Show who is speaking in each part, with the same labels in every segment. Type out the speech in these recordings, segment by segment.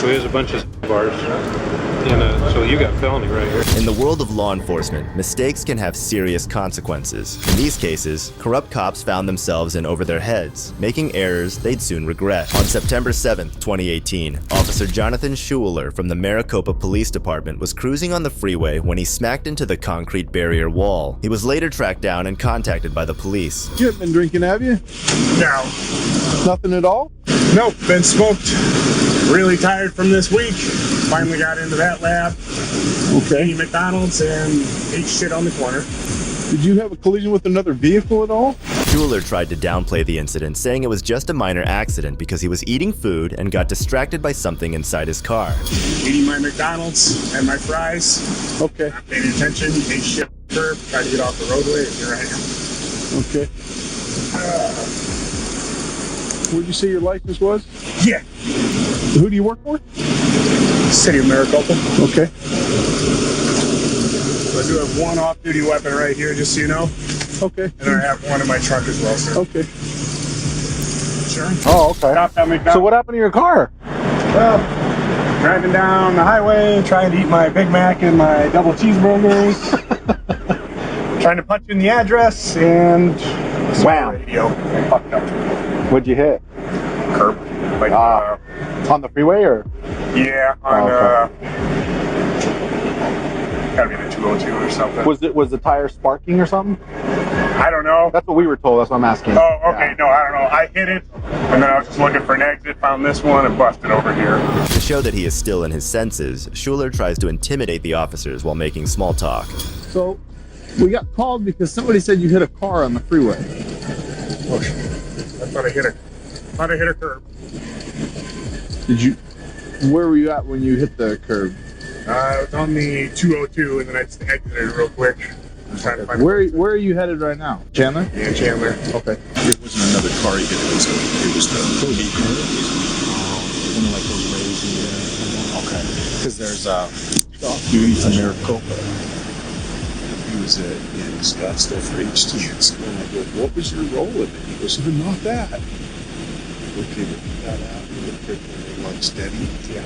Speaker 1: So here's a bunch of bars. So you got felony right here.
Speaker 2: In the world of law enforcement, mistakes can have serious consequences. In these cases, corrupt cops found themselves in over their heads, making errors they'd soon regret. On September 7th, 2018, Officer Jonathan Schuler from the Maricopa Police Department was cruising on the freeway when he smacked into the concrete barrier wall. He was later tracked down and contacted by the police.
Speaker 3: You haven't been drinking, have you?
Speaker 4: No.
Speaker 3: Nothing at all?
Speaker 4: Nope, been smoked. Really tired from this week. Finally got into that lab.
Speaker 3: Okay.
Speaker 4: Ate McDonald's and ate shit on the corner.
Speaker 3: Did you have a collision with another vehicle at all?
Speaker 2: Schuler tried to downplay the incident, saying it was just a minor accident because he was eating food and got distracted by something inside his car.
Speaker 4: Eating my McDonald's and my fries.
Speaker 3: Okay.
Speaker 4: Not paying attention. Ate shit on the curb. Tried to get off the roadway, and here I am.
Speaker 3: Okay. Where'd you say your license was?
Speaker 4: Yeah.
Speaker 3: Who do you work for?
Speaker 4: City of Maricopa.
Speaker 3: Okay.
Speaker 4: So I do have one off-duty weapon right here, just so you know.
Speaker 3: Okay.
Speaker 4: And I have one in my trunk as well, sir.
Speaker 3: Okay.
Speaker 4: Sure.
Speaker 3: Oh, okay.
Speaker 4: Stopped at McDonald's.
Speaker 3: So what happened to your car?
Speaker 4: Well, driving down the highway, trying to eat my Big Mac and my double cheeseburgers. Trying to punch in the address, and
Speaker 3: Wham.
Speaker 4: Radio. I fucked up.
Speaker 3: What'd you hit?
Speaker 4: Curb. Like,
Speaker 3: On the freeway or?
Speaker 4: yeah, on,
Speaker 3: Oh,
Speaker 4: gotta be the 202 or something.
Speaker 3: Was the tire sparking or something?
Speaker 4: I don't know.
Speaker 3: That's what we were told. That's what I'm asking.
Speaker 4: Oh, okay. No, I don't know. I hit it, and then I was just looking for an exit, found this one, and busted over here.
Speaker 2: To show that he is still in his senses, Schuler tries to intimidate the officers while making small talk.
Speaker 3: So, we got called because somebody said you hit a car on the freeway.
Speaker 4: Oh, shit. I thought I hit a curb.
Speaker 3: Did you? Where were you at when you hit the curb?
Speaker 4: I was on the 202, and then I just exited real quick. I was trying to find
Speaker 3: Where are you headed right now? Chandler?
Speaker 4: Yeah, Chandler.
Speaker 3: Okay.
Speaker 5: It wasn't another car he hit. It was the police car. One of like those crazy. Okay. Because there's off-duty from Maricopa. He was in Scottsdale for HTS. And I go, what was your role in it? He goes, not that. Okay, but he got out and the freaking went steady. Yeah.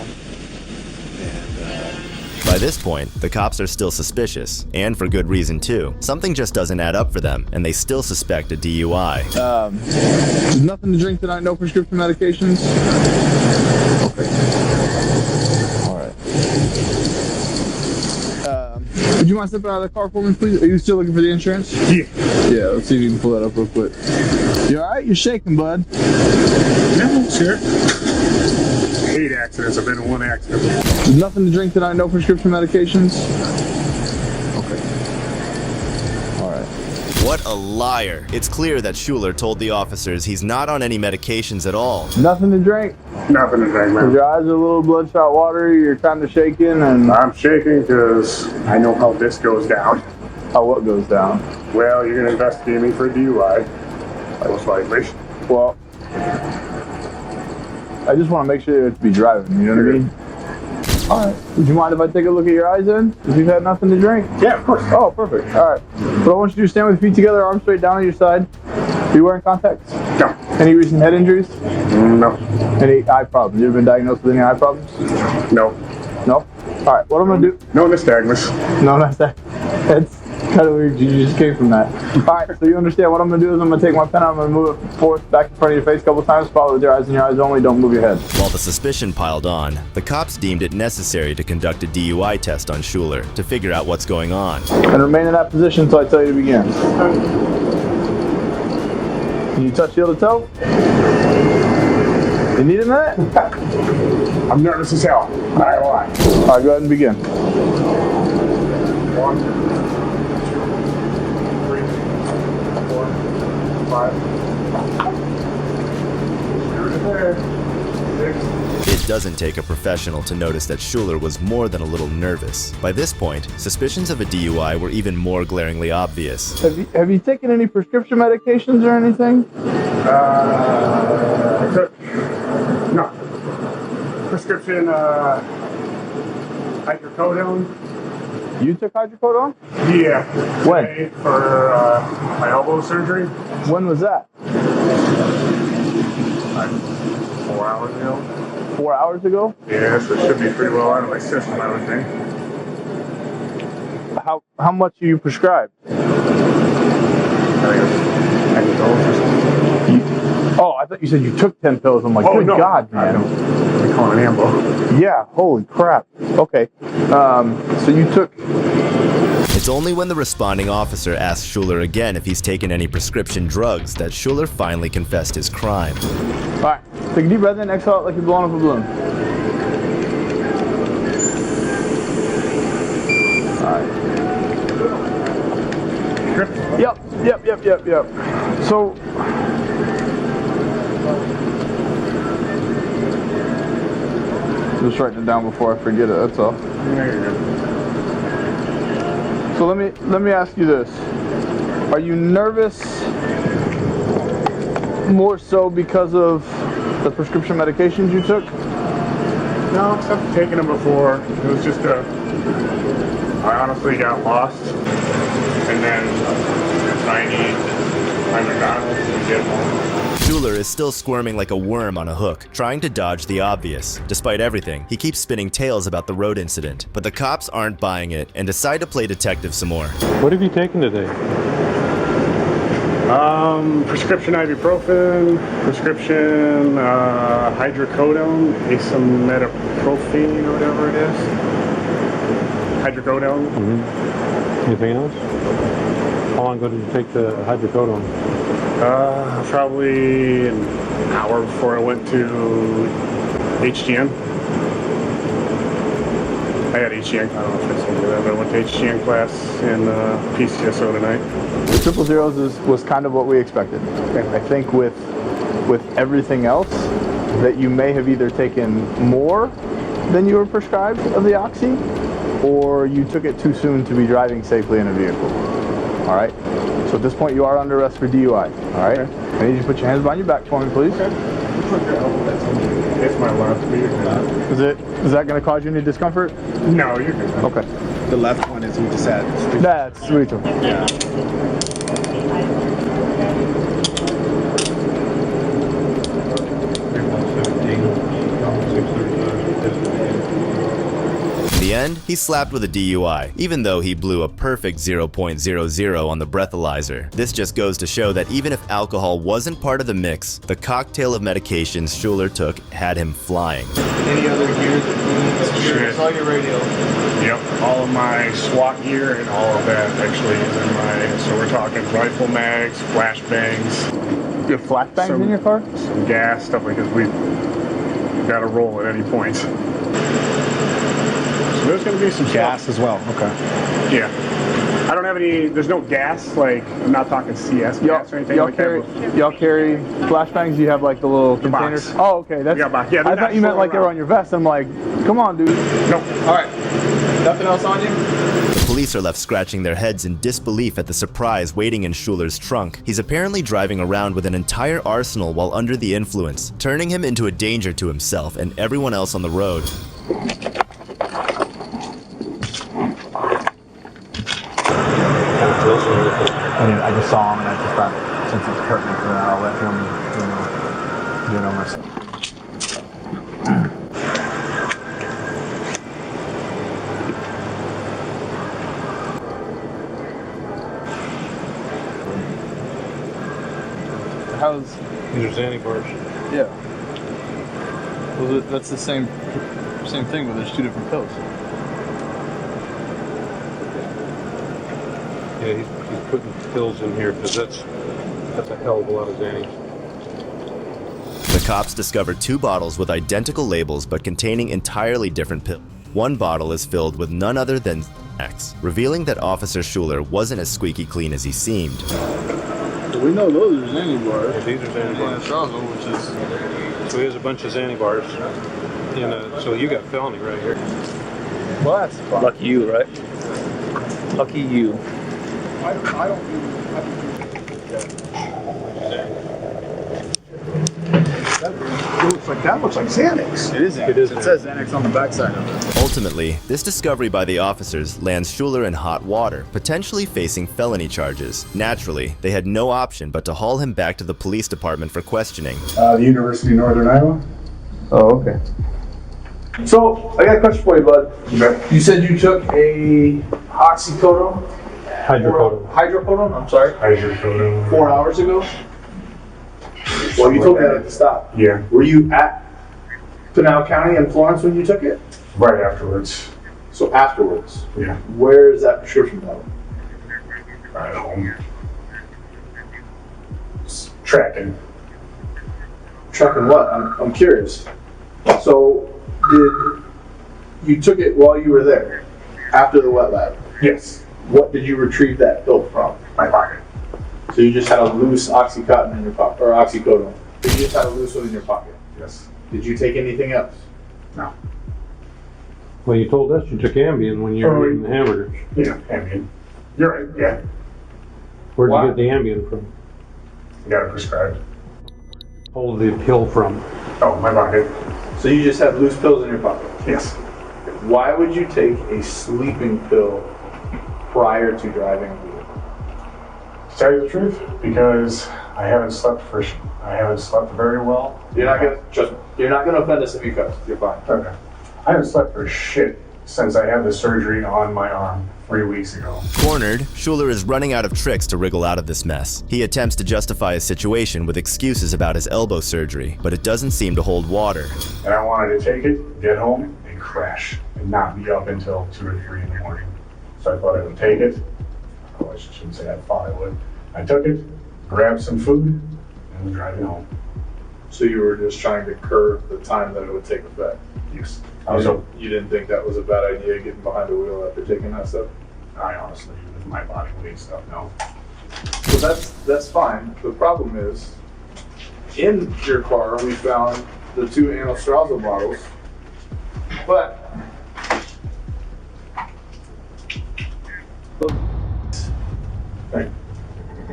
Speaker 5: And
Speaker 2: By this point, the cops are still suspicious, and for good reason too. Something just doesn't add up for them, and they still suspect a DUI.
Speaker 3: Nothing to drink tonight, no prescription medications? Okay. Alright. Would you mind stepping out of the car for me, please? Are you still looking for the insurance?
Speaker 4: Yeah.
Speaker 3: Yeah, let's see if you can pull that up real quick. You alright? You're shaking, bud.
Speaker 4: Yeah, sure. I hate accidents. I've been in one accident.
Speaker 3: Nothing to drink tonight, no prescription medications? Okay. Alright.
Speaker 2: What a liar! It's clear that Schuler told the officers he's not on any medications at all.
Speaker 3: Nothing to drink?
Speaker 4: Nothing to drink, man.
Speaker 3: Your eyes are a little bloodshot watery, you're kind of shaking, and...
Speaker 4: I'm shaking because I know how this goes down.
Speaker 3: How what goes down?
Speaker 4: Well, you're going to investigate me for a DUI. Most likely.
Speaker 3: Well, I just want to make sure to be driving, you know what I mean? Alright. Would you mind if I take a look at your eyes then? If you've had nothing to drink?
Speaker 4: Yeah, of course.
Speaker 3: Oh, perfect. Alright. What I want you to do is stand with your feet together, arms straight down on your side. Are you wearing contacts?
Speaker 4: No.
Speaker 3: Any recent head injuries?
Speaker 4: No.
Speaker 3: Any eye problems? You ever been diagnosed with any eye problems?
Speaker 4: No.
Speaker 3: No? Alright, what I'm going to do...
Speaker 4: No nystagmus.
Speaker 3: No, that's that. That's kind of weird. You just came from that. Alright, so you understand what I'm going to do is I'm going to take my pen out, I'm going to move it forth, back in front of your face a couple times, follow with your eyes and your eyes only, don't move your head.
Speaker 2: While the suspicion piled on, the cops deemed it necessary to conduct a DUI test on Schuler to figure out what's going on.
Speaker 3: And remain in that position until I tell you to begin. Can you touch heel to toe? You need a minute?
Speaker 4: I'm nervous as hell. Not gonna lie.
Speaker 3: Alright, go ahead and begin.
Speaker 4: 1, 2, 3, 4, 5. There. 6.
Speaker 2: It doesn't take a professional to notice that Schuler was more than a little nervous. By this point, suspicions of a DUI were even more glaringly obvious.
Speaker 3: Have you taken any prescription medications or anything?
Speaker 4: I took no prescription hydrocodone.
Speaker 3: You took hydrocodone?
Speaker 4: Yeah.
Speaker 3: When?
Speaker 4: Today for my elbow surgery.
Speaker 3: When was that?
Speaker 4: Like 4 hours ago.
Speaker 3: 4 hours ago?
Speaker 4: Yeah, so it should be pretty well out of my system, I would think.
Speaker 3: How much are you prescribed?
Speaker 4: I think it's Acetol or something.
Speaker 3: Oh, I thought you said you took 10 pills. I'm like,
Speaker 4: Oh,
Speaker 3: good
Speaker 4: no.
Speaker 3: God,
Speaker 4: I
Speaker 3: man.
Speaker 4: We call it Ambo.
Speaker 3: Yeah, holy crap. Okay. So you took...
Speaker 2: It's only when the responding officer asks Schuler again if he's taken any prescription drugs that Schuler finally confessed his crime.
Speaker 3: All right. Take a deep breath in, exhale out like you're blowing up a balloon. All right. Yep. So... Just writing it down before I forget it, that's all.
Speaker 4: Yeah, you're good.
Speaker 3: So let me ask you this. Are you nervous more so because of the prescription medications you took?
Speaker 4: No, except taking them before. It was just I honestly got lost. And then trying to eat my McDonald's and get home.
Speaker 2: Schuler is still squirming like a worm on a hook, trying to dodge the obvious. Despite everything, he keeps spinning tales about the road incident. But the cops aren't buying it and decide to play detective some more.
Speaker 1: What have you taken today?
Speaker 4: Prescription ibuprofen, prescription hydrocodone, acetaminophen, or whatever it is. Hydrocodone.
Speaker 1: Anything else? How long ago did you take the hydrocodone?
Speaker 4: Probably an hour before I went to HGN. I had HGN, I don't know if I told you that, but I went to HGN class in PCSO tonight.
Speaker 3: The triple zeros was kind of what we expected. I think with everything else, that you may have either taken more than you were prescribed of the oxy, or you took it too soon to be driving safely in a vehicle. All right? So at this point, you are under arrest for DUI. All right?
Speaker 4: Okay.
Speaker 3: I need you to put your hands behind your back for me, please.
Speaker 4: It's my left, but you're good.
Speaker 3: Is that going to cause you any discomfort?
Speaker 4: No, you're good.
Speaker 3: Okay.
Speaker 5: The left one is you just had.
Speaker 3: That's sweet.
Speaker 5: Yeah.
Speaker 2: In the end, he's slapped with a DUI, even though he blew a perfect 0.00 on the breathalyzer. This just goes to show that even if alcohol wasn't part of the mix, the cocktail of medications Schuler took had him flying.
Speaker 3: Any other gear that you need?
Speaker 4: Shit.
Speaker 3: It's all your radio.
Speaker 4: Yep, all of my SWAT gear and all of that actually is in my, so we're talking rifle mags, flashbangs,
Speaker 3: You have flashbangs
Speaker 4: Some-
Speaker 3: in your car?
Speaker 4: some gas, stuff like this. We've got to roll at any point. So there's going to be some
Speaker 5: Gas as well. Okay.
Speaker 4: Yeah. I don't have any, there's no gas, like, I'm not talking CS gas or anything like that.
Speaker 3: Y'all carry flashbangs? You have like the little
Speaker 4: The
Speaker 3: containers?
Speaker 4: box.
Speaker 3: Oh, okay. That's,
Speaker 4: Yeah, box. Yeah, they're
Speaker 3: I
Speaker 4: not
Speaker 3: thought you meant
Speaker 4: floating
Speaker 3: like they were
Speaker 4: around.
Speaker 3: on your vest. I'm like, come on, dude.
Speaker 4: Nope.
Speaker 3: All right. Nothing else on you?
Speaker 2: The police are left scratching their heads in disbelief at the surprise waiting in Schuler's trunk. He's apparently driving around with an entire arsenal while under the influence, turning him into a danger to himself and everyone else on the road.
Speaker 5: I just saw him and I just thought, since it's pertinent to that, I'll let him, do it on myself.
Speaker 3: How's,
Speaker 1: These are Xanny bars.
Speaker 3: yeah. Well, that's the same thing, but there's two different pills.
Speaker 1: Yeah, he's putting pills in here because that's a hell of a lot of Xannies.
Speaker 2: The cops discover two bottles with identical labels but containing entirely different pills. One bottle is filled with none other than X, revealing that Officer Schuler wasn't as squeaky clean as he seemed.
Speaker 3: We know those are Xanny bars.
Speaker 1: Yeah, these are Xanny bars.
Speaker 3: Which is...
Speaker 1: So here's a bunch of Xanny bars. And so you got felony right here.
Speaker 3: Well, that's fine.
Speaker 6: Lucky you, right? Lucky you.
Speaker 3: I don't
Speaker 4: That looks like Xanax.
Speaker 3: It is Xanax.
Speaker 1: It is
Speaker 3: It says Xanax on the backside of it.
Speaker 2: Ultimately, this discovery by the officers lands Schuler in hot water, potentially facing felony charges. Naturally, they had no option but to haul him back to the police department for questioning.
Speaker 4: The University of Northern Iowa.
Speaker 3: Oh, okay. So, I got a question for you, bud.
Speaker 4: Okay.
Speaker 3: You said you took a oxycodone?
Speaker 1: Hydrocodone.
Speaker 3: Hydrocodone, I'm sorry.
Speaker 4: Hydrocodone.
Speaker 3: 4 hours ago? Well, you told me that at the stop.
Speaker 4: Yeah,
Speaker 3: Were you at Pinal County in Florence when you took it?
Speaker 4: right afterwards.
Speaker 3: So afterwards.
Speaker 4: Yeah,
Speaker 3: Where is that prescription bottle?
Speaker 4: at home. It's tracking.
Speaker 3: Tracking what? I'm curious. So, you took it while you were there, after the wet lab?
Speaker 4: Yes,
Speaker 3: What did you retrieve that pill from?
Speaker 4: my pocket.
Speaker 3: So you just had a loose Oxycontin in your pocket, or oxycodone. So you just had a loose one in your pocket.
Speaker 4: Yes.
Speaker 3: Did you take anything else?
Speaker 4: No.
Speaker 1: Well, you told us you took Ambien when you were
Speaker 4: Oh,
Speaker 1: eating the hamburgers.
Speaker 4: Yeah, Ambien. You're right, yeah.
Speaker 1: Where'd
Speaker 3: Why?
Speaker 1: you get the Ambien from?
Speaker 4: I got it prescribed.
Speaker 1: Pulled the pill from.
Speaker 4: Oh, my pocket.
Speaker 3: So you just had loose pills in your pocket.
Speaker 4: Yes.
Speaker 3: Why would you take a sleeping pill prior to driving a wheel?
Speaker 4: To tell you the truth, because I haven't slept very well.
Speaker 3: You're not gonna offend us if you cuss. You're fine.
Speaker 4: Okay. I haven't slept for shit since I had the surgery on my arm 3 weeks ago.
Speaker 2: Cornered, Schuler is running out of tricks to wriggle out of this mess. He attempts to justify his situation with excuses about his elbow surgery, but it doesn't seem to hold water.
Speaker 4: And I wanted to take it, get home, and crash, and not be up until 2 or 3 in the morning. So I thought I would take it. Oh, I shouldn't say I thought I would. I took it, grabbed some food, and was driving home.
Speaker 3: So you were just trying to curb the time that it would take effect.
Speaker 4: Yes.
Speaker 3: You didn't think that was a bad idea getting behind the wheel after taking that stuff?
Speaker 4: I honestly, with my body weight stuff, no.
Speaker 3: So that's fine. The problem is, in your car we found the 2 anastrozole bottles, but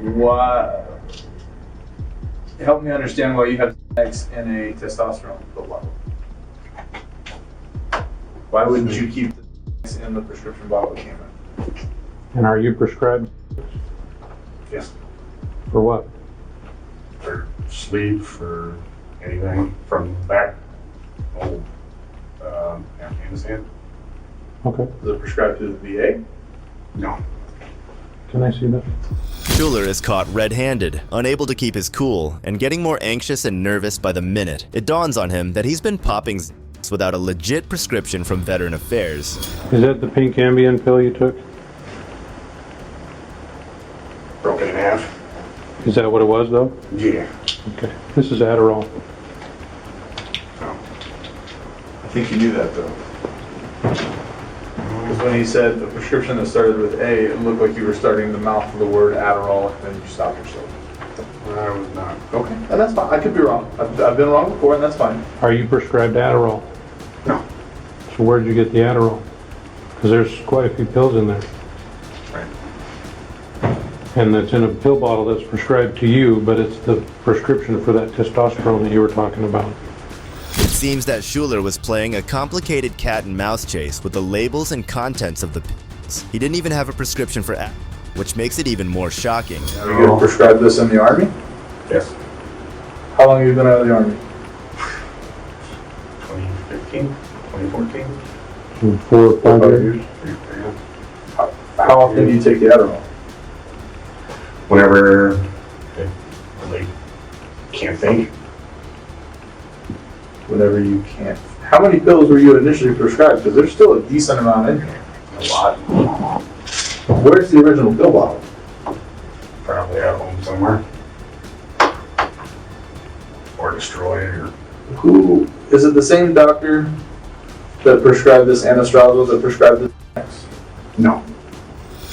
Speaker 3: why? Help me understand why you have X in a testosterone pill bottle. Why wouldn't you keep the X in the prescription bottle it came in?
Speaker 1: And are you prescribed
Speaker 4: Yes.
Speaker 1: for what?
Speaker 4: For sleep, for anything from back old Afghanistan.
Speaker 1: Okay.
Speaker 3: Is it prescribed through the VA?
Speaker 4: No.
Speaker 1: Can I see that?
Speaker 2: Schuler is caught red-handed, unable to keep his cool, and getting more anxious and nervous by the minute. It dawns on him that he's been popping without a legit prescription from Veteran Affairs.
Speaker 1: Is that the pink Ambien pill you took?
Speaker 4: Broken in half.
Speaker 1: Is that what it was, though?
Speaker 4: Yeah.
Speaker 1: Okay. This is Adderall.
Speaker 3: I think you knew that though. Because when he said the prescription that started with A, it looked like you were starting to mouth the word Adderall and then you stopped yourself.
Speaker 4: I was not.
Speaker 3: Okay. And that's fine. I could be wrong. I've been wrong before and that's fine.
Speaker 1: Are you prescribed Adderall?
Speaker 4: No.
Speaker 1: So where'd you get the Adderall? Because there's quite a few pills in there.
Speaker 4: Right.
Speaker 1: And it's in a pill bottle that's prescribed to you, but it's the prescription for that testosterone that you were talking about.
Speaker 2: It seems that Schuler was playing a complicated cat and mouse chase with the labels and contents of the pills. He didn't even have a prescription for Adderall, which makes it even more shocking.
Speaker 3: Are you going to prescribe this in the Army?
Speaker 4: Yes.
Speaker 3: How long have you been out of the Army?
Speaker 4: 2015, 2014.
Speaker 1: 4 or 5 years?
Speaker 4: Yeah.
Speaker 3: How often do you take the Adderall?
Speaker 4: Whenever I really can't think.
Speaker 3: Whenever you can. How many pills were you initially prescribed? Because there's still a decent amount in here.
Speaker 4: A lot.
Speaker 3: Where's the original pill bottle?
Speaker 4: Probably at home somewhere. Or destroyed or
Speaker 3: Who, is it the same doctor that prescribed this anastrozole that prescribed this X?
Speaker 4: no.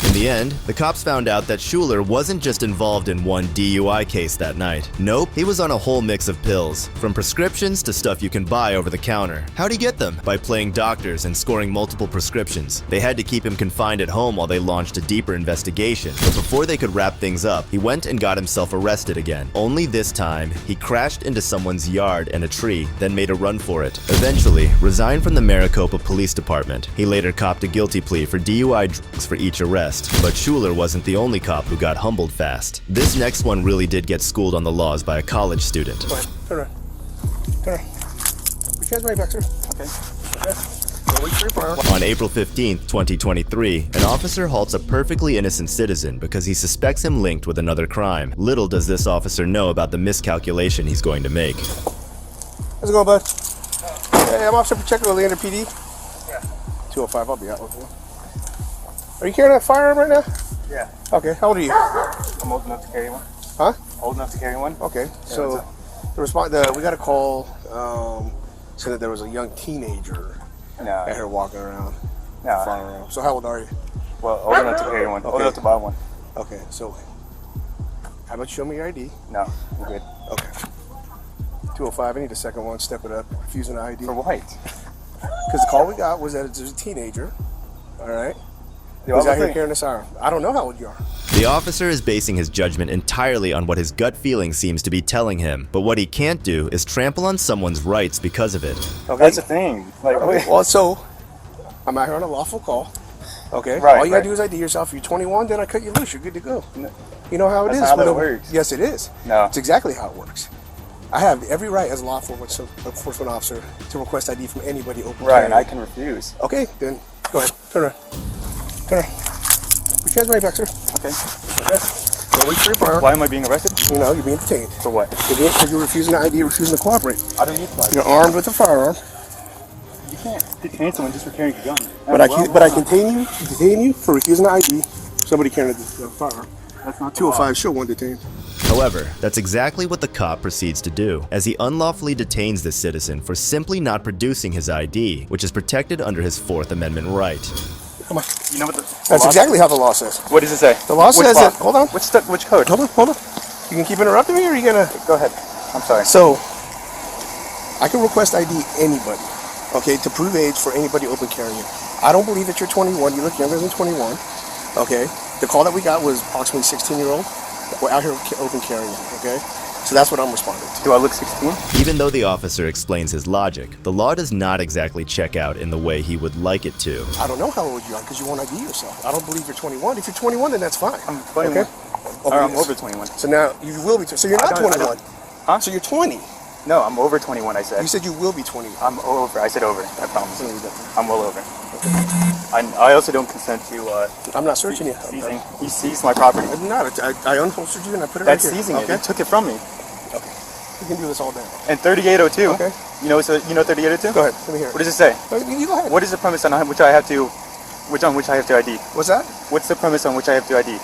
Speaker 2: In the end, the cops found out that Schuler wasn't just involved in one DUI case that night. Nope, he was on a whole mix of pills, from prescriptions to stuff you can buy over the counter. How'd he get them? By playing doctors and scoring multiple prescriptions. They had to keep him confined at home while they launched a deeper investigation. But before they could wrap things up, he went and got himself arrested again. Only this time, he crashed into someone's yard and a tree, then made a run for it. Eventually, resigned from the Maricopa Police Department. He later copped a guilty plea for DUI drugs for each arrest. But Schuler wasn't the only cop who got humbled fast. This next one really did get schooled on the laws by a college student.
Speaker 7: Turn around. Turn around. Put your hands behind your back, sir. Okay.
Speaker 2: On April 15th, 2023, an officer halts a perfectly innocent citizen because he suspects him linked with another crime. Little does this officer know about the miscalculation he's going to make.
Speaker 7: How's it going, bud? Hey, I'm Officer Pacheco, Leander PD. Yeah. 205, I'll be out with you. Are you carrying a firearm right now?
Speaker 8: Yeah.
Speaker 7: Okay, how old are you?
Speaker 8: I'm old enough to carry one.
Speaker 7: Huh?
Speaker 8: Old enough to carry one.
Speaker 7: Okay,
Speaker 8: Yeah,
Speaker 7: so we got a call saying that there was a young teenager out
Speaker 8: No.
Speaker 7: here walking around.
Speaker 8: No.
Speaker 7: Firearm. So how old are you?
Speaker 8: Well, old enough to carry one. Old
Speaker 7: Okay.
Speaker 8: enough to buy one.
Speaker 7: Okay, so how about you show me your ID?
Speaker 8: No. I'm good.
Speaker 7: Okay. 205, I need a second one, step it up, refusing the ID.
Speaker 8: For what?
Speaker 7: Because the call we got was that there's a teenager, all right,
Speaker 8: Yo,
Speaker 7: who's
Speaker 8: I'm
Speaker 7: out here
Speaker 8: afraid-
Speaker 7: carrying this firearm. I don't know how old you are.
Speaker 2: The officer is basing his judgment entirely on what his gut feeling seems to be telling him, but what he can't do is trample on someone's rights because of it.
Speaker 7: Okay.
Speaker 8: That's the thing. Like,
Speaker 7: Okay.
Speaker 8: wait.
Speaker 7: Well, so I'm out here on a lawful call. Okay.
Speaker 8: Right,
Speaker 7: All you gotta
Speaker 8: right.
Speaker 7: do is ID yourself. If you're 21, then I cut you loose. You're good to go. You know how it
Speaker 8: That's
Speaker 7: is.
Speaker 8: not how that
Speaker 7: when
Speaker 8: works.
Speaker 7: Yes, it is.
Speaker 8: No.
Speaker 7: It's exactly how it works. I have every right as a law enforcement officer to request ID from anybody open
Speaker 8: Right, and
Speaker 7: carrying.
Speaker 8: I can refuse.
Speaker 7: Okay, then go ahead. Turn around. Turn around. Put your hands right back, sir.
Speaker 8: Okay.
Speaker 7: Don't reach for your firearm.
Speaker 8: Why am I being arrested?
Speaker 7: You know, you're being detained.
Speaker 8: For what?
Speaker 7: You're refusing the ID, you're refusing to cooperate.
Speaker 8: I don't need to.
Speaker 7: You're armed with a firearm.
Speaker 8: You can't detain someone just for carrying a gun.
Speaker 7: But I detain you for refusing the ID. Somebody carrying a firearm.
Speaker 8: That's not
Speaker 7: 205, show one detained.
Speaker 2: However, that's exactly what the cop proceeds to do, as he unlawfully detains this citizen for simply not producing his ID, which is protected under his Fourth Amendment right.
Speaker 7: Come on.
Speaker 8: You know what the
Speaker 7: That's
Speaker 8: law
Speaker 7: exactly how the law says.
Speaker 8: says? What does it say?
Speaker 7: The law
Speaker 8: Which
Speaker 7: says
Speaker 8: law?
Speaker 7: that. Hold on.
Speaker 8: Which code?
Speaker 7: Hold on. You can keep interrupting me, or are you gonna?
Speaker 8: Go ahead. I'm sorry.
Speaker 7: So, I can request ID anybody, okay, to prove age for anybody open carrying. I don't believe that you're 21. You look younger than 21. Okay. The call that we got was approximately 16-year-old. We're out here open carrying. Okay. So that's what I'm responding to.
Speaker 8: Do I look 16?
Speaker 2: Even though the officer explains his logic, the law does not exactly check out in the way he would like it to.
Speaker 7: I don't know how old you are because you won't ID yourself. I don't believe you're 21. If you're 21, then that's fine.
Speaker 8: I'm 21.
Speaker 7: Okay.
Speaker 8: Or I'm
Speaker 7: yes.
Speaker 8: over 21.
Speaker 7: So now you will be. So you're not
Speaker 8: I don't-
Speaker 7: 21.
Speaker 8: Huh?
Speaker 7: So you're 20.
Speaker 8: No, I'm over 21, I said.
Speaker 7: You said you will be 20.
Speaker 8: I'm over. I said over. I promise. I'm well over. I also don't consent to
Speaker 7: I'm not searching you.
Speaker 8: seizing. He seized my property.
Speaker 7: I'm not. I unholstered you and I put it
Speaker 8: That's
Speaker 7: right here.
Speaker 8: seizing it.
Speaker 7: Okay.
Speaker 8: He took it from me.
Speaker 7: Okay. We can do this all day.
Speaker 8: And 3802.
Speaker 7: Okay.
Speaker 8: You know 3802?
Speaker 7: Go ahead. Let me hear it.
Speaker 8: What does it say?
Speaker 7: You go ahead.
Speaker 8: What is the premise on which I have to ID?
Speaker 7: What's that?
Speaker 8: What's the premise on which I have to ID?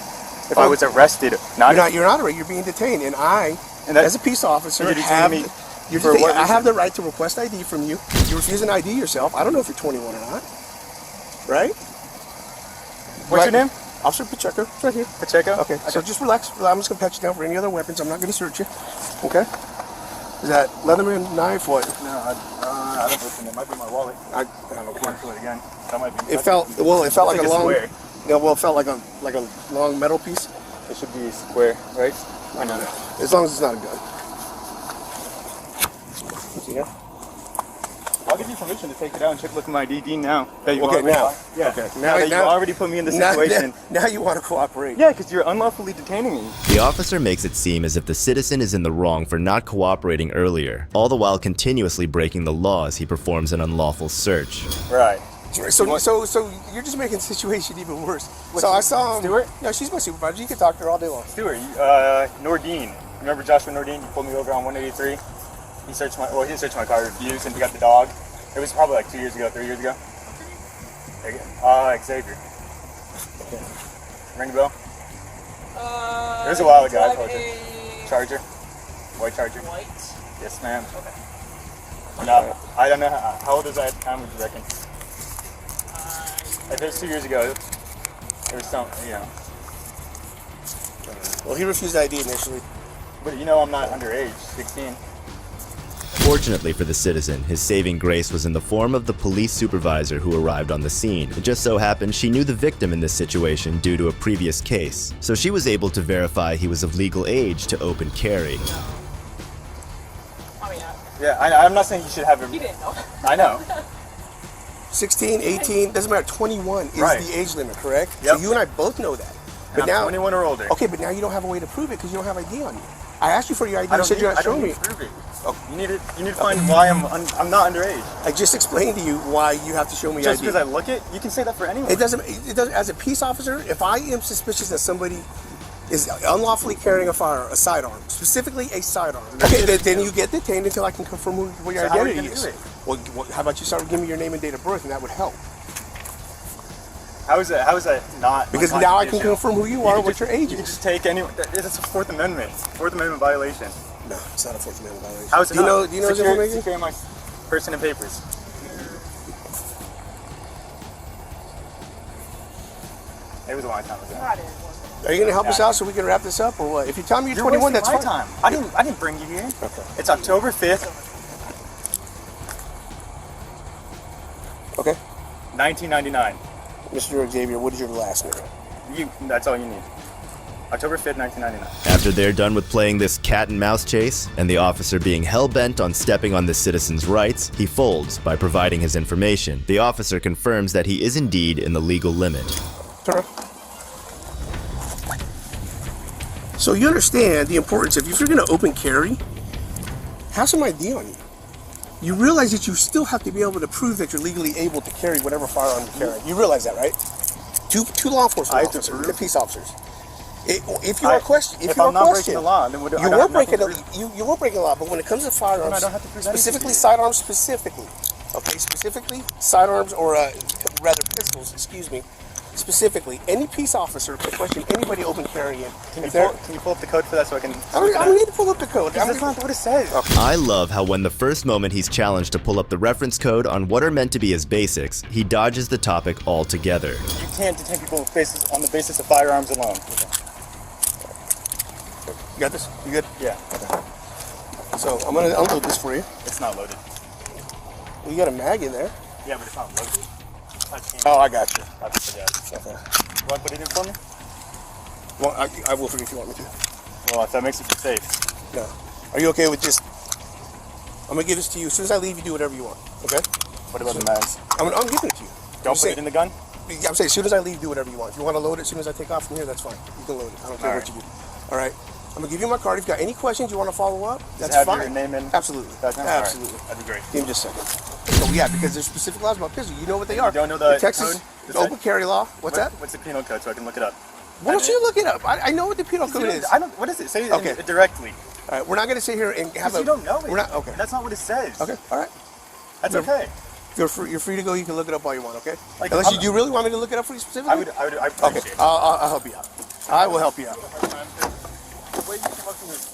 Speaker 8: If I was arrested,
Speaker 7: You're not arrested. You're being detained, and I,
Speaker 8: And that-
Speaker 7: as a peace officer,
Speaker 8: You're detaining
Speaker 7: have
Speaker 8: me
Speaker 7: you're
Speaker 8: for
Speaker 7: detained.
Speaker 8: what
Speaker 7: I have
Speaker 8: reason?
Speaker 7: the right to request ID from you. You refuse an ID yourself. I don't know if you're 21 or not. Right?
Speaker 8: What's your name?
Speaker 7: Officer Pacheco. It's right here.
Speaker 8: Pacheco?
Speaker 7: Okay. So just relax. I'm just gonna pat you down for any other weapons. I'm not gonna search you. Okay. Is that Leatherman knife? What?
Speaker 8: No, I don't listen. It might be my wallet.
Speaker 7: I don't care.
Speaker 8: Do it again. That might be.
Speaker 7: It felt like a long.
Speaker 8: square.
Speaker 7: Yeah, well, it felt like a long metal piece.
Speaker 8: It should be square, right?
Speaker 7: I know. As long as it's not a gun. See here?
Speaker 8: I'll give you permission to take it out and look at my DD now. That you
Speaker 7: Okay,
Speaker 8: already-
Speaker 7: now.
Speaker 8: Yeah.
Speaker 7: Okay.
Speaker 8: Now that you already put me in the situation.
Speaker 7: Now you want to cooperate.
Speaker 8: Yeah, because you're unlawfully detaining me.
Speaker 2: The officer makes it seem as if the citizen is in the wrong for not cooperating earlier, all the while continuously breaking the law as he performs an unlawful search.
Speaker 8: Right.
Speaker 7: So you're just making the situation even worse.
Speaker 8: What's
Speaker 7: So I
Speaker 8: your-
Speaker 7: saw
Speaker 8: Stuart?
Speaker 7: No, she's my supervisor. You can talk to her all day long.
Speaker 8: Stuart, Nordine. Remember Joshua Nordine? He pulled me over on 183. He searched my car, refused, and he got the dog. It was probably like 3 years ago. There you go. Xavier. Ring the bell? It was a while ago. I told you. Charger. White Charger.
Speaker 9: White?
Speaker 8: Yes, ma'am. Okay. No, I don't know. How old was I at the time, would you reckon? If it was 2 years ago, there was some,
Speaker 7: Well, he refused ID initially.
Speaker 8: But I'm not underage, 16.
Speaker 2: Fortunately for the citizen, his saving grace was in the form of the police supervisor who arrived on the scene. It just so happened she knew the victim in this situation due to a previous case, so she was able to verify he was of legal age to open carry.
Speaker 9: I mean,
Speaker 8: Yeah, I'm not saying you should have him.
Speaker 9: you didn't know.
Speaker 8: I know.
Speaker 7: 16, 18, doesn't matter. 21 is
Speaker 8: Right.
Speaker 7: the age limit, correct?
Speaker 8: Yep.
Speaker 7: So you and I both know that. But
Speaker 8: I'm
Speaker 7: now,
Speaker 8: 21 or older.
Speaker 7: okay, but now you don't have a way to prove it because you don't have ID on you. I asked you for your ID.
Speaker 8: I
Speaker 7: You
Speaker 8: don't
Speaker 7: said
Speaker 8: need,
Speaker 7: you're not
Speaker 8: I don't
Speaker 7: showing me.
Speaker 8: need to prove it. You need to find why I'm not underage.
Speaker 7: I just explained to you why you have to show me
Speaker 8: Just
Speaker 7: ID.
Speaker 8: because I look it, you can say that for anyone.
Speaker 7: It doesn't. As a peace officer, if I am suspicious that somebody is unlawfully carrying a sidearm, specifically a sidearm, okay, then you get detained until I can confirm what your
Speaker 8: So how are you
Speaker 7: identity
Speaker 8: gonna
Speaker 7: is.
Speaker 8: do it?
Speaker 7: Well, how about you start giving me your name and date of birth, and that would help.
Speaker 8: How is that not?
Speaker 7: Because now I can
Speaker 8: unconstitutional?
Speaker 7: confirm who you are,
Speaker 8: can
Speaker 7: what
Speaker 8: just-
Speaker 7: your age
Speaker 8: You can
Speaker 7: is.
Speaker 8: just take anyone. It's a Fourth Amendment violation.
Speaker 7: No, it's not a Fourth Amendment violation.
Speaker 8: How is it
Speaker 7: Do you
Speaker 8: not?
Speaker 7: know his information?
Speaker 8: Securing my person and papers. It was a long time ago.
Speaker 7: Are you going to help us out so we can wrap this up, or what? If you tell me you're 21, that's
Speaker 8: my
Speaker 7: fine.
Speaker 8: time. I didn't bring you here.
Speaker 7: Okay.
Speaker 8: It's October 5th,
Speaker 7: Okay.
Speaker 8: 1999.
Speaker 7: Mr. Xavier, what is your last name?
Speaker 8: That's all you need. October 5th, 1999.
Speaker 2: After they're done with playing this cat and mouse chase, and the officer being hell-bent on stepping on the citizen's rights, he folds by providing his information. The officer confirms that he is indeed in the legal limit.
Speaker 7: Turn around. So you understand the importance of, if you're going to open carry, have some ID on you. You realize that you still have to be able to prove that you're legally able to carry whatever firearm you carry. You realize that, right? Two law enforcement
Speaker 8: I have to
Speaker 7: officers,
Speaker 8: prove?
Speaker 7: they're peace officers. If you are questioned,
Speaker 8: If I'm not breaking the law, then
Speaker 7: you were breaking you were breaking the law. But when it comes to firearms,
Speaker 8: I don't have to prove anything
Speaker 7: specifically
Speaker 8: to you.
Speaker 7: sidearms, specifically sidearms, or rather pistols. Excuse me. Specifically, any peace officer can question anybody open carrying.
Speaker 8: Can you pull up the code for that so I can?
Speaker 7: I don't need to pull up the code.
Speaker 8: That's not what it says.
Speaker 2: I love how when the first moment he's challenged to pull up the reference code on what are meant to be his basics, he dodges the topic altogether.
Speaker 8: You can't detain people on the basis of firearms alone.
Speaker 7: You got this? You good?
Speaker 8: Yeah.
Speaker 7: So I'm gonna unload this for you.
Speaker 8: It's not loaded.
Speaker 7: Well, you got a mag in there.
Speaker 8: Yeah, but it's not loaded.
Speaker 7: Oh, I got you.
Speaker 8: Okay. You want to put it in for me?
Speaker 7: Well, I will for you if you want me to.
Speaker 8: Well, if that makes it safe.
Speaker 7: No. Are you okay with just? I'm gonna give this to you. As soon as I leave, you do whatever you want. Okay?
Speaker 8: What about the mags?
Speaker 7: I'm giving it to you.
Speaker 8: Don't put it in the gun?
Speaker 7: I'm saying as soon as I leave, do whatever you want. If you want to load it as soon as I take off from here, that's fine. You can load it. I don't care
Speaker 8: All
Speaker 7: what you do. All right. I'm gonna give you my card. If you've got any questions you want to follow up,
Speaker 8: Does
Speaker 7: that's
Speaker 8: it have
Speaker 7: fine.
Speaker 8: your name in?
Speaker 7: Absolutely.
Speaker 8: That's not- all right.
Speaker 7: Absolutely.
Speaker 8: That'd be great.
Speaker 7: Give me just a second. So yeah, because there's specific laws about pistols. You know what they are.
Speaker 8: You don't know the
Speaker 7: Texas
Speaker 8: code?
Speaker 7: the open carry law. What's that?
Speaker 8: What's the penal code so I can look it up?
Speaker 7: Why don't you look it up? I know what the penal code is.
Speaker 8: I don't. What is it? Say it
Speaker 7: Okay.
Speaker 8: directly.
Speaker 7: All right, we're not gonna sit here and have
Speaker 8: Because you don't know it.
Speaker 7: We're not okay.
Speaker 8: That's not what it says.
Speaker 7: Okay. All right.
Speaker 8: That's
Speaker 7: You're-
Speaker 8: okay.
Speaker 7: You're free to go. You can look it up all you want. Okay.
Speaker 8: Like,
Speaker 7: Unless
Speaker 8: I'm-
Speaker 7: you really want me to look it up for you specifically.
Speaker 8: I appreciate
Speaker 7: Okay.
Speaker 8: it.
Speaker 7: I'll help you out. I will help you out.
Speaker 8: Wait, you can look through this.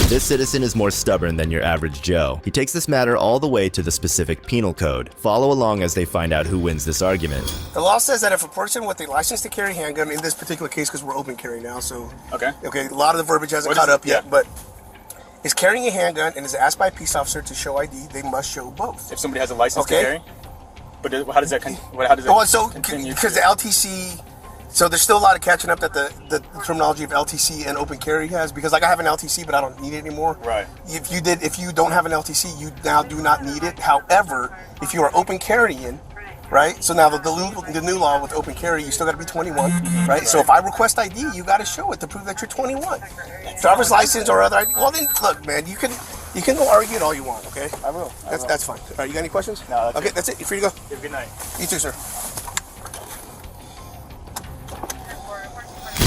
Speaker 2: This citizen is more stubborn than your average Joe. He takes this matter all the way to the specific penal code. Follow along as they find out who wins this argument.
Speaker 7: The law says that if a person with a license to carry handgun, in this particular case, because we're open carry now, so
Speaker 8: Okay.
Speaker 7: a lot of the verbiage hasn't
Speaker 8: What
Speaker 7: caught
Speaker 8: is it?
Speaker 7: up yet,
Speaker 8: Yeah.
Speaker 7: but is carrying a handgun and is asked by a peace officer to show ID, they must show both.
Speaker 8: If somebody has a license
Speaker 7: Okay.
Speaker 8: to carry, but how does that? How does it?
Speaker 7: Well, so
Speaker 8: continue?
Speaker 7: because the LTC, so there's still a lot of catching up that the terminology of LTC and open carry has. Because like I have an LTC, but I don't need it anymore.
Speaker 8: Right.
Speaker 7: If you don't have an LTC, you now do not need it. However, if you are open carrying, right? So now the new law with open carry, you still got to be 21, right? So if I request ID, you got to show it to prove that you're 21. Driver's license or other ID. Well, then look, man, you can go argue it all you want. Okay.
Speaker 8: I will.
Speaker 7: That's fine. All right. You got any questions?
Speaker 8: No, that's
Speaker 7: okay.
Speaker 8: it.
Speaker 7: That's it. You're free to go.
Speaker 8: Have a good night.
Speaker 7: You too, sir.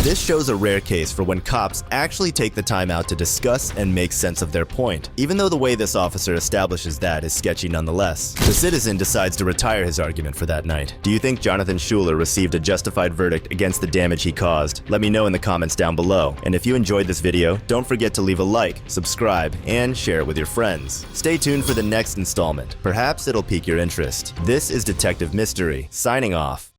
Speaker 2: This shows a rare case for when cops actually take the time out to discuss and make sense of their point, even though the way this officer establishes that is sketchy nonetheless. The citizen decides to retire his argument for that night. Do you think Jonathan Schuler received a justified verdict against the damage he caused? Let me know in the comments down below. And if you enjoyed this video, don't forget to leave a like, subscribe, and share it with your friends. Stay tuned for the next installment. Perhaps it'll pique your interest. This is Detective Mystery, signing off.